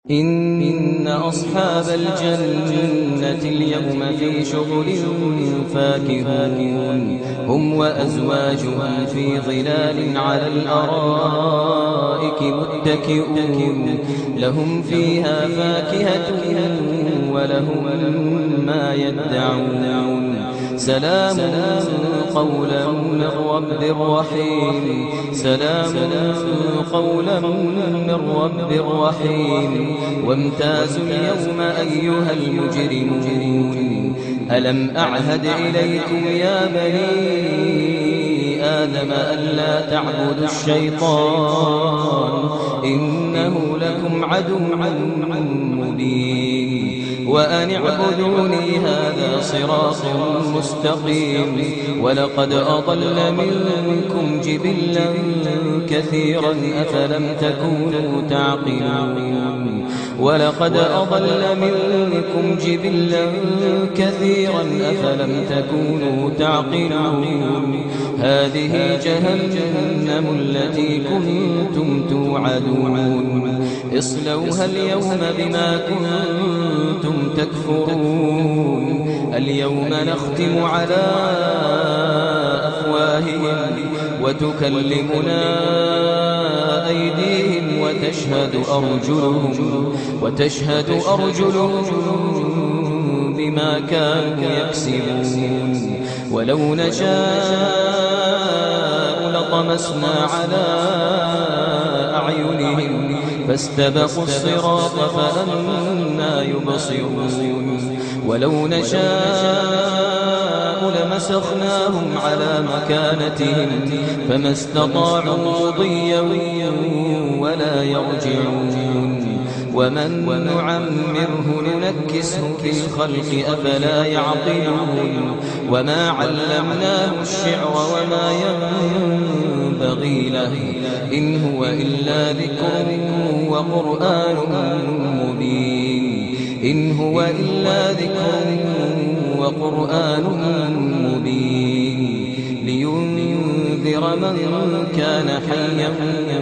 إن أصحاب الجنة اليوم في شغل فاكهون هم وأزواجهم في ظلال على الأرائك متكئون لهم فيها فاكهة ولهم ما يدعون سلام قولا من رب رحيم سلام قولا من رب رحيم وامتازوا اليوم أيها المجرمون ألم أعهد إليكم يا بني آدم ألا تعبدوا الشيطان إنه لكم عدو مبين وأن اعبدوني هذا صراط مستقيم ولقد أضل منكم جبلا كثيرا أفلم تكونوا تعقلون ولقد أضل منكم جبلا كثيرا أفلم تكونوا تعقلون هذه جهنم التي كنتم توعدون اصلوها اليوم بما كنتم تكفرون اليوم نختم على أفواههم وتكلمنا أيديهم وتشهد أرجلهم بما كانوا يكسبون ولو نشاء لطمسنا على أعينهم فاستبقوا الصراط فأنى يبصرون ولو نشاء لمسخناهم على مكانتهم فما استطاعوا مضيا ولا يرجعون ومن نعمره ننكسه في الخلق أفلا يعقلون وما علمناه الشعر وما ينبغي له إن هو إلا ذكر وقرآن مبين إن هو إلا ذكر وقرآن مبين لينذر من كان حيا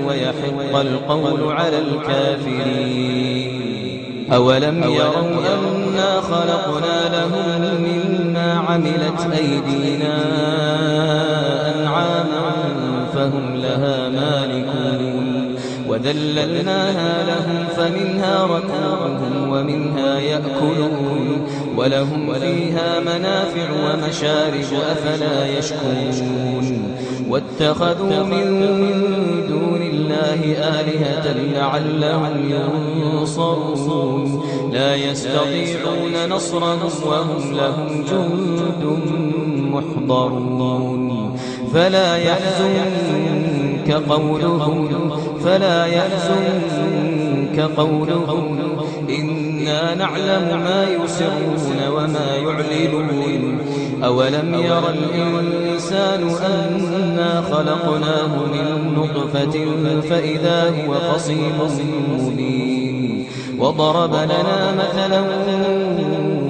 ويحق القول على الكافرين أولم يروا أنا خلقنا لهم مما عملت أيدينا أنعاما فهم لها مالكون وذللناها لهم فمنها ركوبهم ومنها يأكلون ولهم فيها منافع ومشارب أفلا يشكرون واتخذوا من دون الله آلهة لعلهم ينصرون لا يستطيعون نصرهم وهم لهم جند محضرون فلا يحزنك قولهم إنا نعلم ما يسرون وما يعلنون أولم ير الإنسان أنا خلقناه من نطفة فإذا هو خصيم مبين وضرب لنا مثلا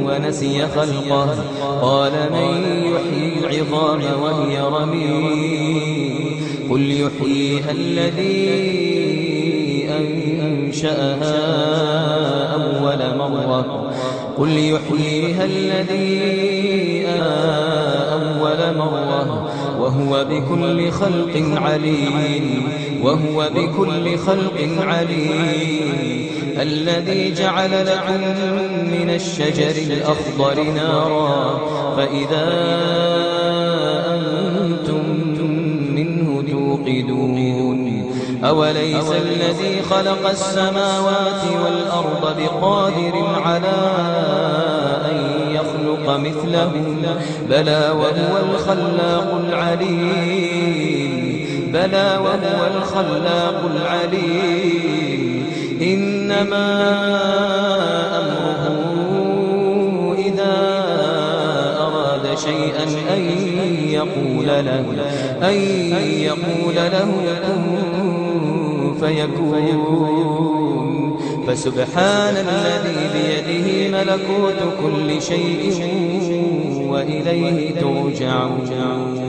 ونسي خلقه قال من يحيي العظام وهي رميم قل يحييها الذي أنشأها أول مرة وهو بكل خلق عليم الذي جعل لكم من الشجر الأخضر نارا فإذا أنتم منه توقدون أوليس الذي خلق السماوات والأرض بقادر على أن يخلق مثلهم بلى وهو الخلاق العليم إنما أمره إذا أراد شيئا أن يقول له كن فيكون فسبحان الذي بيده ملكوت كل شيء وإليه ترجعون